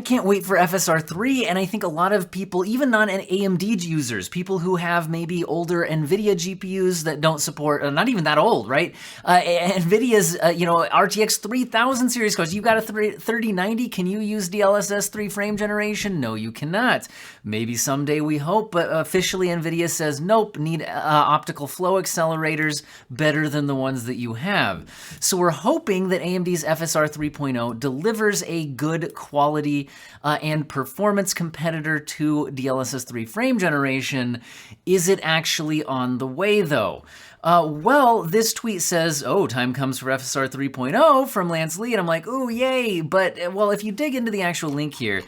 I can't wait for FSR 3, and I think a lot of people, even non-AMD users, people who have maybe older Nvidia GPUs that don't support, not even that old, right? Nvidia's, RTX 3000 series cards. You got a 3090, can you use DLSS 3 frame generation? No, you cannot. Maybe someday, we hope, but officially Nvidia says, nope, need optical flow accelerators better than the ones that you have. So we're hoping that AMD's FSR 3.0 delivers a good quality and performance competitor to DLSS 3 frame generation. Is it actually on the way, though? Well, this tweet says, oh, time comes for FSR 3.0 from Lance Lee, and I'm like, ooh, yay. But, well, if you dig into the actual link here,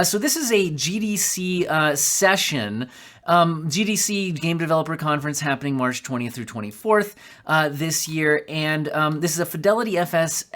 so this is a GDC session, GDC Game Developer Conference happening March 20th through 24th this year, and this is a Fidelity FX,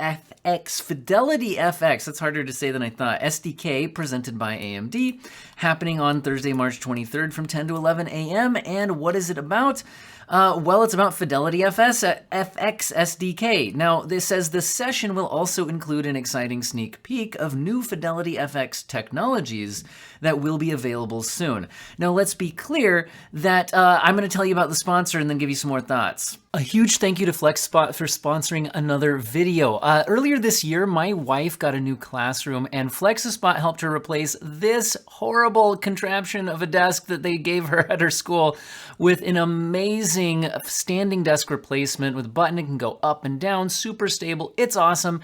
that's harder to say than I thought, SDK presented by AMD, happening on Thursday, March 23rd from 10 to 11 a.m., and what is it about? Well, it's about Fidelity FX SDK. Now, this says the session will also include an exciting sneak peek of new Fidelity FX technologies that will be available soon. Now, let's be clear that I'm going to tell you about the sponsor and then give you some more thoughts. A huge thank you to FlexiSpot for sponsoring another video. Earlier this year, my wife got a new classroom, and FlexiSpot helped her replace this horrible contraption of a desk that they gave her at her school with an amazing standing desk replacement with a button that can go up and down, super stable. It's awesome.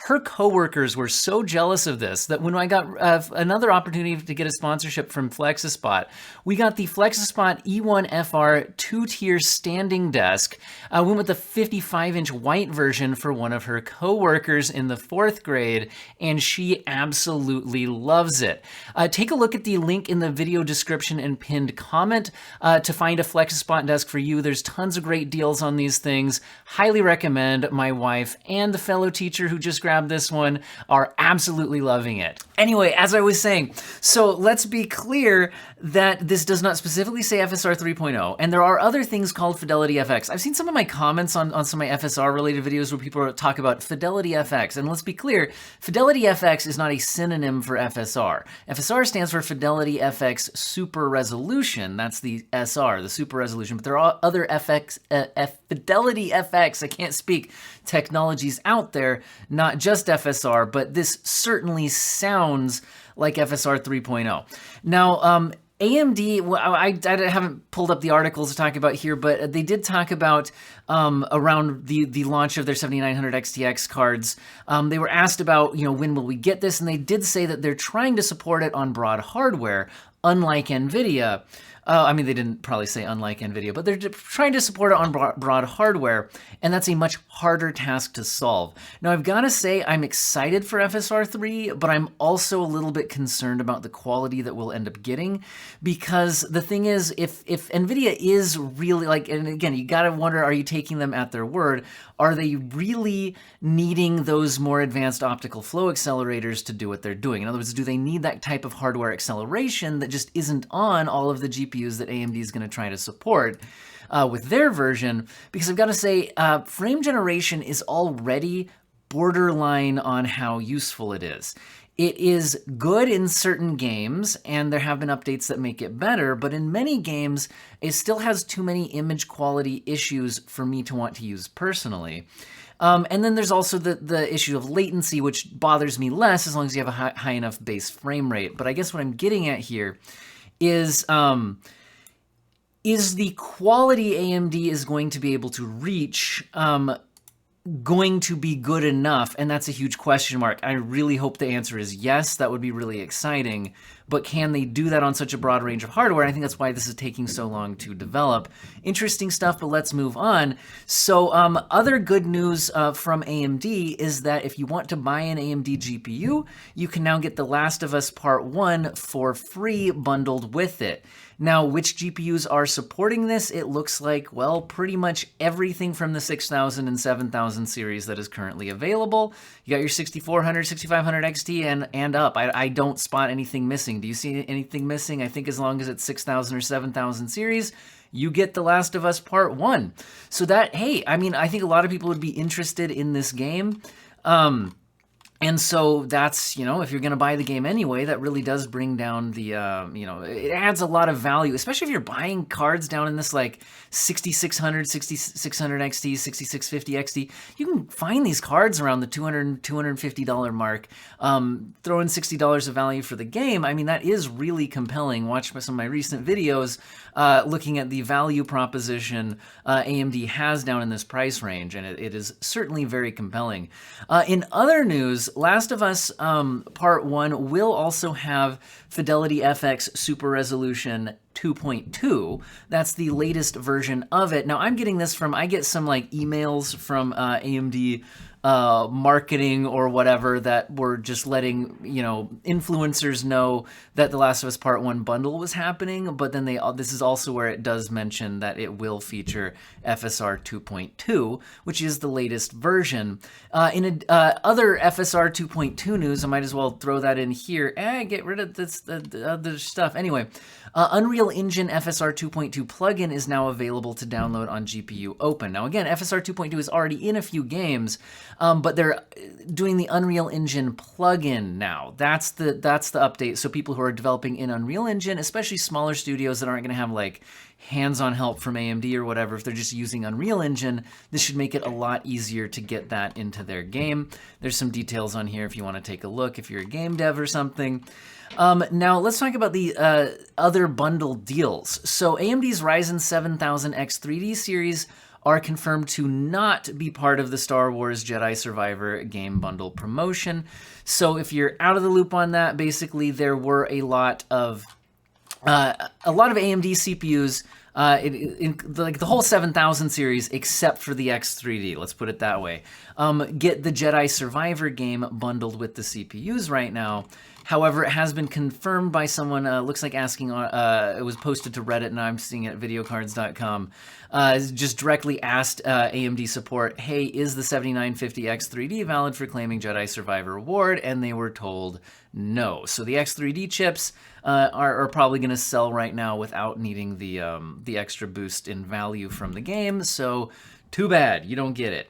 Her coworkers were so jealous of this that when I got another opportunity to get a sponsorship from FlexiSpot, we got the FlexiSpot E1FR 2-tier standing desk. I went with the 55-inch white version for one of her coworkers in the 4th grade, and she absolutely loves it. Take a look at the link in the video description and pinned comment to find a FlexiSpot desk for you. There's tons of great deals on these things. Highly recommend. My wife and the fellow teacher who just grabbed this one are absolutely loving it. Anyway, as I was saying, so let's be clear that this does not specifically say FSR 3.0, and there are other things called Fidelity FX. I've seen some of my comments on some of my FSR related videos where people talk about Fidelity FX, and let's be clear, Fidelity FX is not a synonym for FSR. FSR stands for Fidelity FX Super Resolution. That's the SR, the Super Resolution, but there are other Fidelity FX, I can't speak, technologies out there, not just FSR, but this certainly sounds like FSR 3.0. Now, AMD, well, I haven't pulled up the articles to talk about here, but they did talk about around the launch of their 7900 XTX cards. They were asked about, when will we get this? And they did say that they're trying to support it on broad hardware, unlike Nvidia. I mean, they didn't probably say unlike Nvidia, but they're trying to support it on broad hardware, and that's a much harder task to solve. Now, I've got to say I'm excited for FSR 3, but I'm also a little bit concerned about the quality that we'll end up getting, because the thing is, if Nvidia is really and again, you got to wonder, are you taking them at their word? Are they really needing those more advanced optical flow accelerators to do what they're doing? In other words, do they need that type of hardware acceleration that just isn't on all of the GPUs that AMD is going to try to support with their version? Because I've got to say, frame generation is already borderline on how useful it is. It is good in certain games, and there have been updates that make it better, but in many games, it still has too many image quality issues for me to want to use personally. And then there's also the issue of latency, which bothers me less as long as you have a high enough base frame rate. But I guess what I'm getting at here is the quality AMD is going to be able to reach going to be good enough? And that's a huge question mark. I really hope the answer is yes. That would be really exciting. But can they do that on such a broad range of hardware? I think that's why this is taking so long to develop. Interesting stuff, but let's move on. So other good news from AMD is that if you want to buy an AMD GPU, you can now get The Last of Us Part 1 for free bundled with it. Now, which GPUs are supporting this? It looks like, well, pretty much everything from the 6000 and 7000 series that is currently available. You got your 6400, 6500 XT and up. I don't spot anything missing. Do you see anything missing? I think as long as it's 6000 or 7000 series, you get The Last of Us Part 1. So that, hey, I mean, I think a lot of people would be interested in this game. And so that's, if you're going to buy the game anyway, that really does bring down the, it adds a lot of value, especially if you're buying cards down in this like 6600, 6600 XT, 6650 XT. You can find these cards around the $200, $250 mark. Throw in $60 of value for the game. I mean, that is really compelling. Watch some of my recent videos looking at the value proposition AMD has down in this price range, and it is certainly very compelling. In other news, Last of Us Part 1 will also have Fidelity FX Super Resolution 2.2. That's the latest version of it. Now, I'm getting this I get some like emails from AMD marketing or whatever that were just letting, influencers know that The Last of Us Part 1 bundle was happening, but then this is also where it does mention that it will feature FSR 2.2, which is the latest version. In other FSR 2.2 news, I might as well throw that in here. Get rid of the other stuff. Anyway, Unreal Engine FSR 2.2 plugin is now available to download on GPUOpen. Now again, FSR 2.2 is already in a few games, but they're doing the Unreal Engine plugin now. That's the update. So people who are developing in Unreal Engine, especially smaller studios that aren't going to have like hands-on help from AMD or whatever, if they're just using Unreal Engine, this should make it a lot easier to get that into their game. There's some details on here if you want to take a look, if you're a game dev or something. Now, let's talk about the other bundle deals. So AMD's Ryzen 7000 X3D series are confirmed to not be part of the Star Wars Jedi Survivor game bundle promotion. So if you're out of the loop on that, basically there were a lot of AMD CPUs, like the whole 7000 series, except for the X3D, let's put it that way, get the Jedi Survivor game bundled with the CPUs right now. However, it has been confirmed by someone, looks like asking, it was posted to Reddit, and I'm seeing it at videocards.com, just directly asked AMD support, hey, is the 7950 X3D valid for claiming Jedi Survivor reward? And they were told no. So the X3D chips are probably going to sell right now without needing the extra boost in value from the game, so too bad, you don't get it.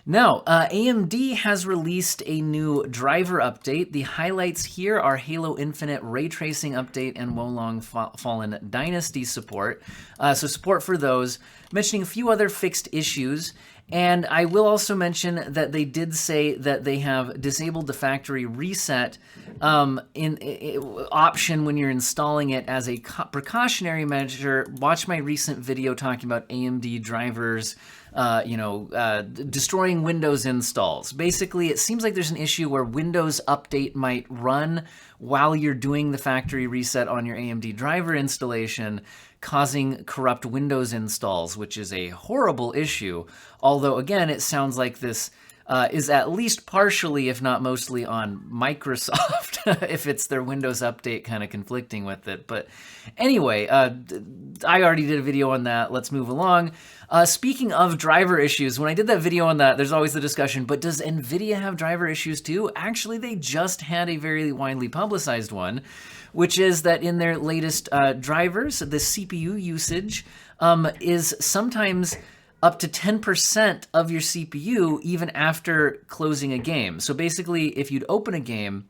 Now, AMD has released a new driver update. The highlights here are Halo Infinite ray tracing update and Wolong Fallen Dynasty support. So support for those. Mentioning a few other fixed issues. And I will also mention that they did say that they have disabled the factory reset option when you're installing it as a precautionary measure. Watch my recent video talking about AMD drivers, destroying Windows installs. Basically, it seems like there's an issue where Windows Update might run while you're doing the factory reset on your AMD driver installation, causing corrupt Windows installs, which is a horrible issue. Although, again, it sounds like this is at least partially, if not mostly, on Microsoft, if it's their Windows Update kind of conflicting with it. But anyway, I already did a video on that. Let's move along. Speaking of driver issues, when I did that video on that, there's always the discussion, but does Nvidia have driver issues too? Actually, they just had a very widely publicized one, which is that in their latest drivers, the CPU usage is sometimes up to 10% of your CPU even after closing a game. So basically, if you'd open a game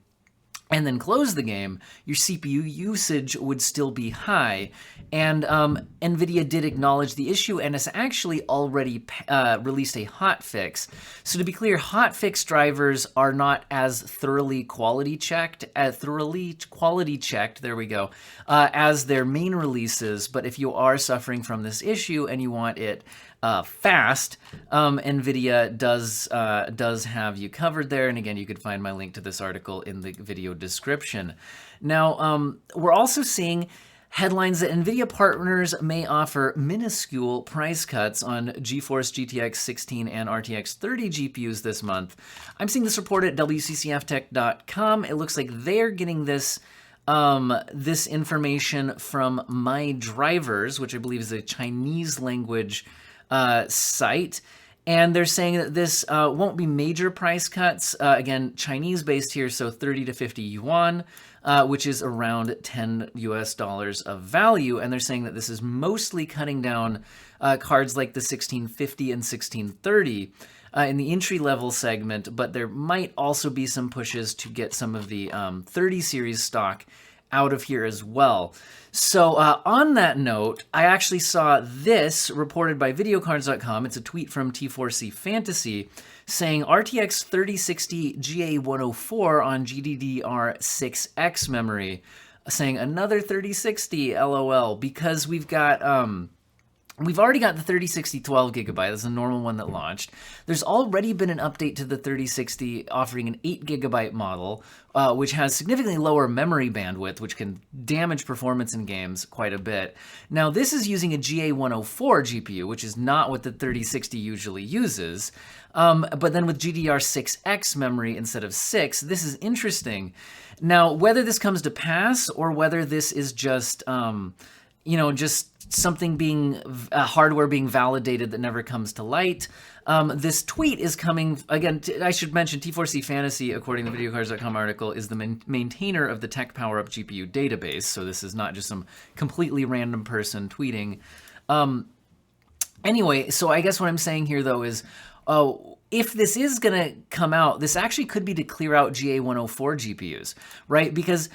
and then close the game, your CPU usage would still be high. And Nvidia did acknowledge the issue and has actually already released a hotfix. So to be clear, hotfix drivers are not as thoroughly quality checked, there we go, as their main releases. But if you are suffering from this issue and you want it fast, Nvidia does have you covered there. And again, you could find my link to this article in the video description. Now, we're also seeing headlines that Nvidia partners may offer minuscule price cuts on GeForce GTX 16 and RTX 30 GPUs this month. I'm seeing this report at WCCFtech.com. It looks like they're getting this this information from My Drivers, which I believe is a Chinese language site. And they're saying that this won't be major price cuts. Again, Chinese-based here, so 30 to 50 yuan, which is around $10 US of value. And they're saying that this is mostly cutting down cards like the 1650 and 1630. in the entry-level segment, but there might also be some pushes to get some of the 30 series stock out of here as well. So on that note, I actually saw this reported by videocards.com. It's a tweet from T4C Fantasy saying RTX 3060 GA104 on GDDR6X memory, saying another 3060 LOL, because we've already got the 3060 12GB. That's a normal one that launched. There's already been an update to the 3060 offering an 8GB model, which has significantly lower memory bandwidth, which can damage performance in games quite a bit. Now, this is using a GA104 GPU, which is not what the 3060 usually uses. But then with GDDR6X memory instead of 6, this is interesting. Now, whether this comes to pass or whether this is just, just something hardware being validated that never comes to light. This tweet is coming, again, I should mention T4C Fantasy, according to the videocards.com article, is the maintainer of the Tech Power Up GPU database. So this is not just some completely random person tweeting. Anyway, so I guess what I'm saying here, though, is if this is going to come out, this actually could be to clear out GA104 GPUs, right? Because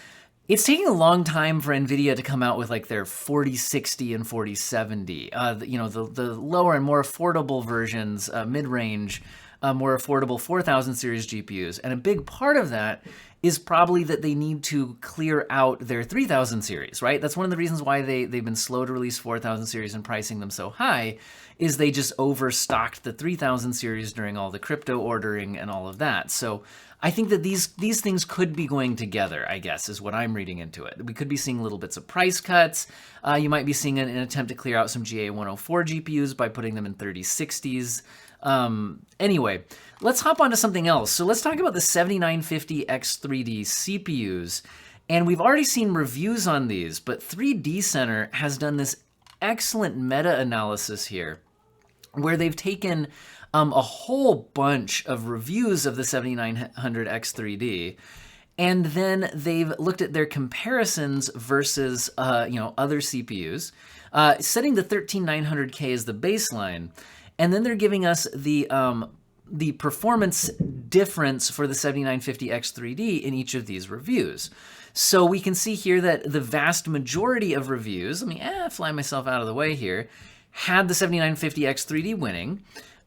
it's taking a long time for Nvidia to come out with like their 4060 and 4070. The lower and more affordable versions, mid-range, more affordable 4000 series GPUs. And a big part of that is probably that they need to clear out their 3000 series, right? That's one of the reasons why they've been slow to release 4000 series and pricing them so high, is they just overstocked the 3000 series during all the crypto ordering and all of that. So I think that these things could be going together, I guess, is what I'm reading into it. We could be seeing little bits of price cuts. You might be seeing an attempt to clear out some GA104 GPUs by putting them in 3060s. Anyway, let's hop on to something else. So let's talk about the 7950 X3D CPUs. And we've already seen reviews on these, but 3D Center has done this excellent meta-analysis here where they've taken a whole bunch of reviews of the 7900 X3D, and then they've looked at their comparisons versus other CPUs, setting the 13900K as the baseline, and then they're giving us the performance difference for the 7950 X3D in each of these reviews. So we can see here that the vast majority of reviews, let me fly myself out of the way here, had the 7950 X3D winning.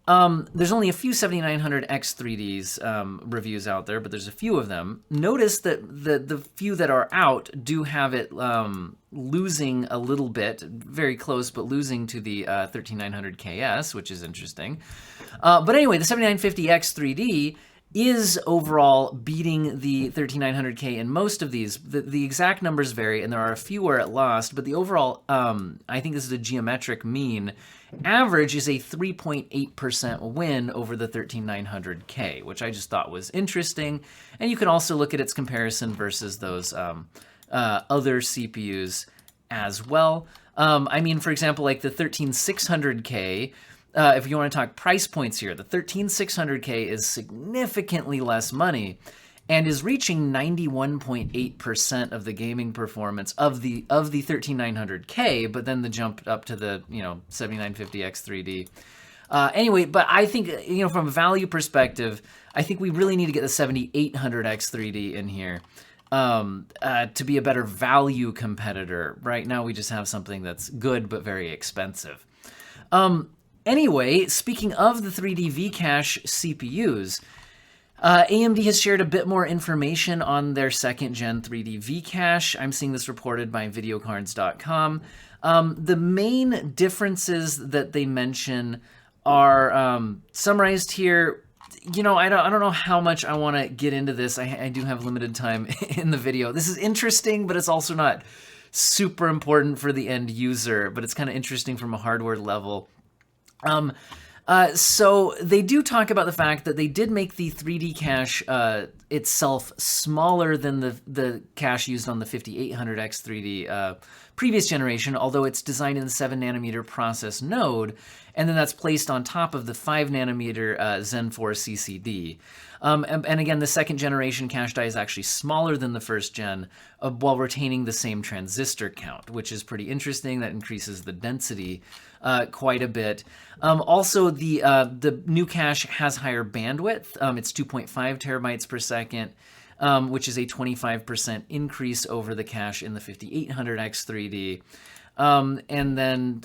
There's only a few 7900 X3Ds reviews out there, but there's a few of them. Notice that the few that are out do have it losing a little bit, very close, but losing to the 13900 KS, which is interesting. But anyway, the 7950 X3D is overall beating the 13900K in most of these. The exact numbers vary, and there are a few where it lost, but the overall, I think this is a geometric mean, average is a 3.8% win over the 13900K, which I just thought was interesting. And you can also look at its comparison versus those other CPUs as well. I mean, for example, like the 13600K, if you want to talk price points here, the 13600K is significantly less money and is reaching 91.8% of the gaming performance of the 13900K, but then the jump up to the 7950 X3D. Anyway, but I think from a value perspective, I think we really need to get the 7800 X3D in here to be a better value competitor. Right now, we just have something that's good but very expensive. Anyway, speaking of the 3D V-Cache CPUs, AMD has shared a bit more information on their second-gen 3D V-Cache. I'm seeing this reported by videocards.com. The main differences that they mention are summarized here. I don't know how much I want to get into this. I do have limited time in the video. This is interesting, but it's also not super important for the end user, but it's kind of interesting from a hardware level. So they do talk about the fact that they did make the 3D cache itself smaller than the cache used on the 5800 X3D previous generation, although it's designed in the 7nm process node, and then that's placed on top of the 5nm Zen 4 CCD. And again, the second generation cache die is actually smaller than the first gen, while retaining the same transistor count, which is pretty interesting. That increases the density quite a bit. Also, the new cache has higher bandwidth. It's 2.5 terabytes per second, which is a 25% increase over the cache in the 5800 X3D. And then,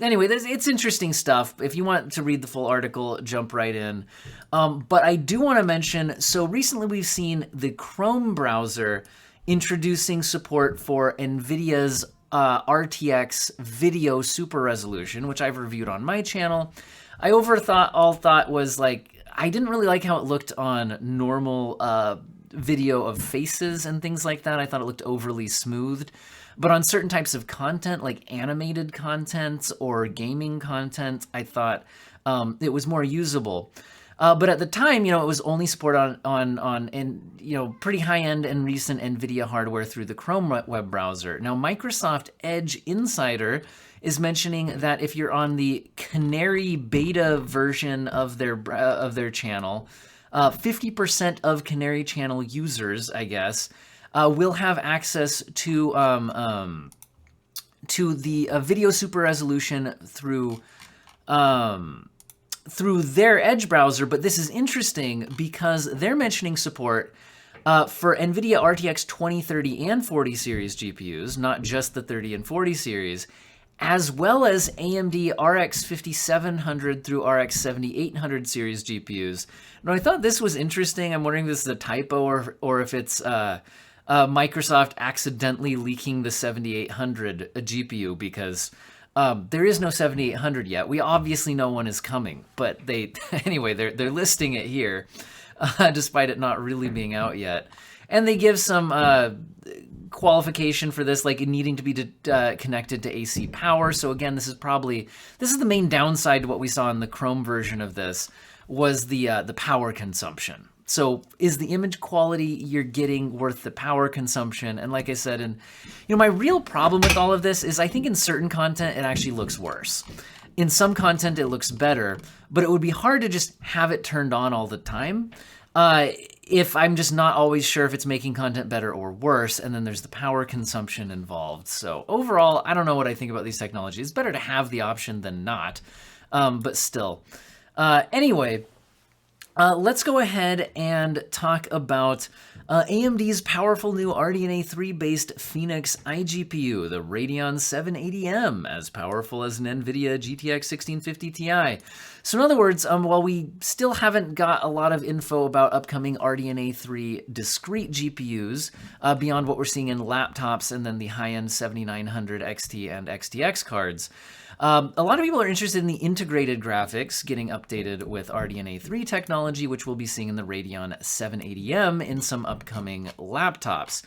anyway, it's interesting stuff. If you want to read the full article, jump right in. But I do want to mention, so recently we've seen the Chrome browser introducing support for NVIDIA's RTX video super resolution, which I've reviewed on my channel. I thought was like, I didn't really like how it looked on normal video of faces and things like that. I thought it looked overly smoothed. But on certain types of content, like animated content or gaming content, I thought it was more usable. But at the time, it was only supported on pretty high-end and recent NVIDIA hardware through the Chrome web browser. Now, Microsoft Edge Insider is mentioning that if you're on the Canary beta version of their channel, 50% of Canary channel users, I guess, will have access to the video super resolution through their Edge browser. But this is interesting because they're mentioning support for NVIDIA RTX 2030 and 40 series GPUs, not just the 30 and 40 series, as well as AMD RX 5700 through RX 7800 series GPUs. Now, I thought this was interesting. I'm wondering if this is a typo or if it's Microsoft accidentally leaking the 7800 GPU, because there is no 7800 yet. We obviously know one is coming, but anyway, they're listing it here, despite it not really being out yet. And they give some qualification for this, like needing to be connected to AC power. So again, this is the main downside to what we saw in the Chrome version of this, was the power consumption. So is the image quality you're getting worth the power consumption? And like I said, my real problem with all of this is I think in certain content, it actually looks worse. In some content, it looks better, but it would be hard to just have it turned on all the time if I'm just not always sure if it's making content better or worse, and then there's the power consumption involved. So overall, I don't know what I think about these technologies. It's better to have the option than not, but still. Anyway, let's go ahead and talk about AMD's powerful new RDNA3 based Phoenix iGPU, the Radeon 780m, as powerful as an Nvidia GTX 1650 Ti. So in other words, while we still haven't got a lot of info about upcoming RDNA3 discrete GPUs beyond what we're seeing in laptops and then the high-end 7900 XT and XTX cards, a lot of people are interested in the integrated graphics getting updated with RDNA3 technology, which we'll be seeing in the Radeon 780m in some upcoming laptops.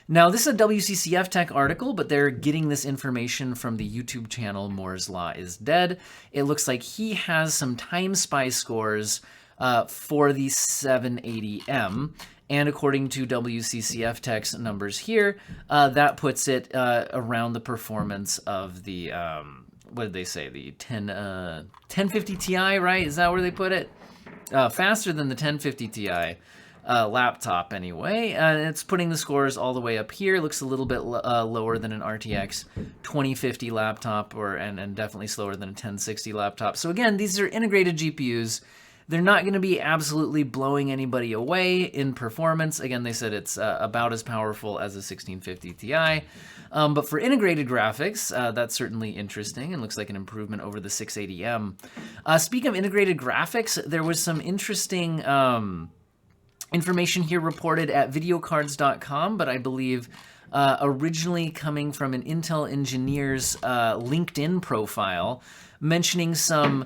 Now, this is a WCCF Tech article, but they're getting this information from the YouTube channel Moore's Law is Dead. It looks like he has some Time Spy scores for the 780m. And according to WCCF Tech's numbers here, that puts it around the performance of the, what did they say, the 1050 Ti, right? Is that where they put it? Faster than the 1050 Ti. Laptop anyway, and it's putting the scores all the way up here. Looks a little bit lower than an RTX 2050 laptop, and definitely slower than a 1060 laptop. So again, these are integrated GPUs. They're not going to be absolutely blowing anybody away in performance. Again, they said it's about as powerful as a 1650 Ti. But for integrated graphics, that's certainly interesting and looks like an improvement over the 680M. Speaking of integrated graphics, there was some interesting information here reported at videocards.com, but I believe originally coming from an Intel engineer's LinkedIn profile, mentioning some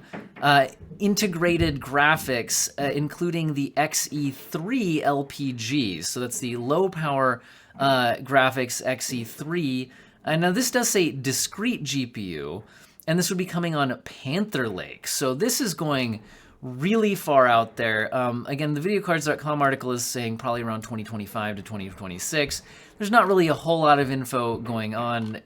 integrated graphics, including the XE3 LPGs. So that's the low power graphics XE3. Now this does say discrete GPU, and this would be coming on Panther Lake. So this is going really far out there. Again, the videocards.com article is saying probably around 2025 to 2026. There's not really a whole lot of info going on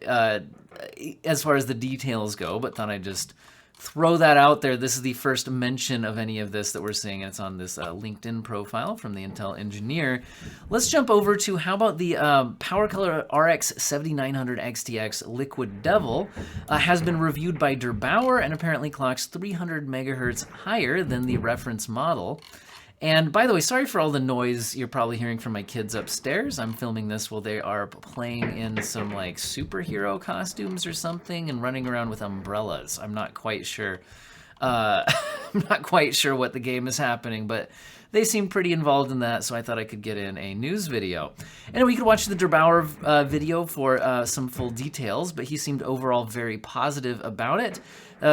as far as the details go, but thought I'd just throw that out there. This is the first mention of any of this that we're seeing, and it's on this LinkedIn profile from the Intel engineer. Let's jump over to how about the PowerColor RX 7900 XTX Liquid Devil has been reviewed by Der Bauer and apparently clocks 300 megahertz higher than the reference model. And by the way, sorry for all the noise you're probably hearing from my kids upstairs. I'm filming this while they are playing in some like superhero costumes or something and running around with umbrellas. I'm not quite sure. I'm not quite sure what the game is happening, but they seem pretty involved in that, so I thought I could get in a news video. Anyway, you could watch the Der Bauer video for some full details, but he seemed overall very positive about it,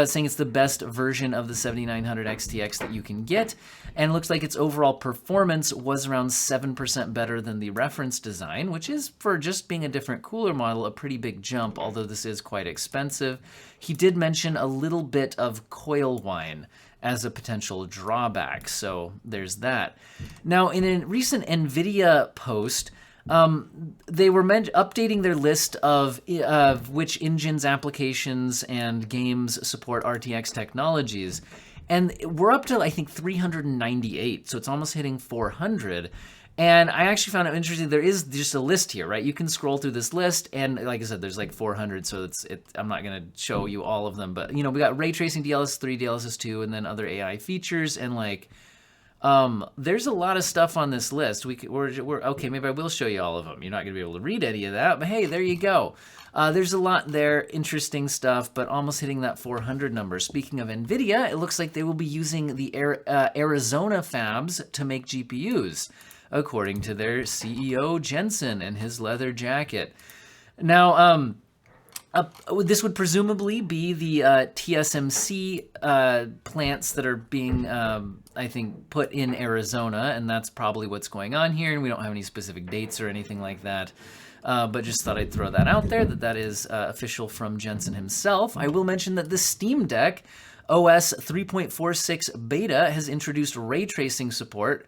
saying it's the best version of the 7900 XTX that you can get, and it looks like its overall performance was around 7% better than the reference design, which is, for just being a different cooler model, a pretty big jump, although this is quite expensive. He did mention a little bit of coil whine as a potential drawback, so there's that. Now, in a recent Nvidia post, they were updating their list of which engines, applications, and games support RTX technologies, and we're up to, I think, 398, so it's almost hitting 400. And I actually found it interesting. There is just a list here, right? You can scroll through this list, and like I said, there's like 400, so I'm not going to show you all of them. But, you know, we got ray tracing, DLSS3, DLSS2, and then other AI features, and like, there's a lot of stuff on this list. We're okay, maybe I will show you all of them. You're not going to be able to read any of that, but hey, there you go. There's a lot there, interesting stuff, but almost hitting that 400 number. Speaking of Nvidia, it looks like they will be using the Arizona fabs to make GPUs, according to their CEO, Jensen, and his leather jacket. Now, this would presumably be the TSMC plants that are being, I think, put in Arizona, and that's probably what's going on here, and we don't have any specific dates or anything like that. But just thought I'd throw that out there, that is official from Jensen himself. I will mention that the Steam Deck OS 3.46 beta has introduced ray tracing support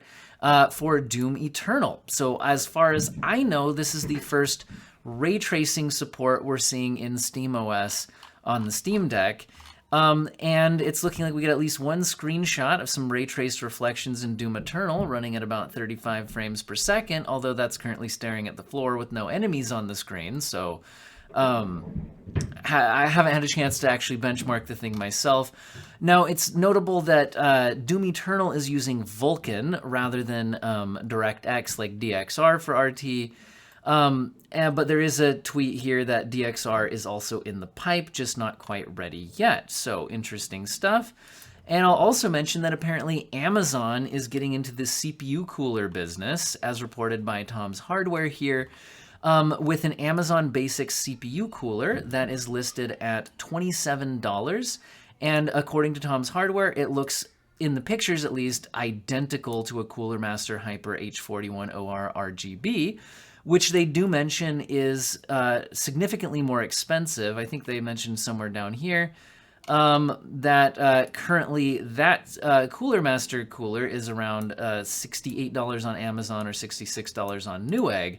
for Doom Eternal. So as far as I know, this is the first ray tracing support we're seeing in SteamOS on the Steam Deck. And it's looking like we get at least one screenshot of some ray traced reflections in Doom Eternal running at about 35 frames per second, although that's currently staring at the floor with no enemies on the screen. So I haven't had a chance to actually benchmark the thing myself. Now, it's notable that Doom Eternal is using Vulkan rather than DirectX like DXR for RT. But there is a tweet here that DXR is also in the pipe, just not quite ready yet. So interesting stuff. And I'll also mention that apparently Amazon is getting into the CPU cooler business, as reported by Tom's Hardware here, with an Amazon Basics CPU cooler that is listed at $27. And according to Tom's Hardware, it looks, in the pictures at least, identical to a Cooler Master Hyper H41OR RGB, which they do mention is significantly more expensive. I think they mentioned somewhere down here that currently that Cooler Master cooler is around $68 on Amazon or $66 on Newegg.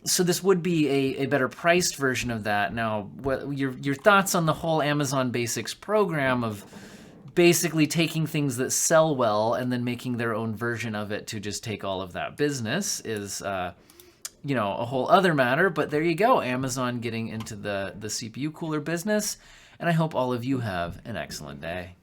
So this would be a better priced version of that. Now, what your thoughts on the whole Amazon Basics program of basically taking things that sell well and then making their own version of it to just take all of that business is, you know, a whole other matter. But there you go, Amazon getting into the CPU cooler business, and I hope all of you have an excellent day.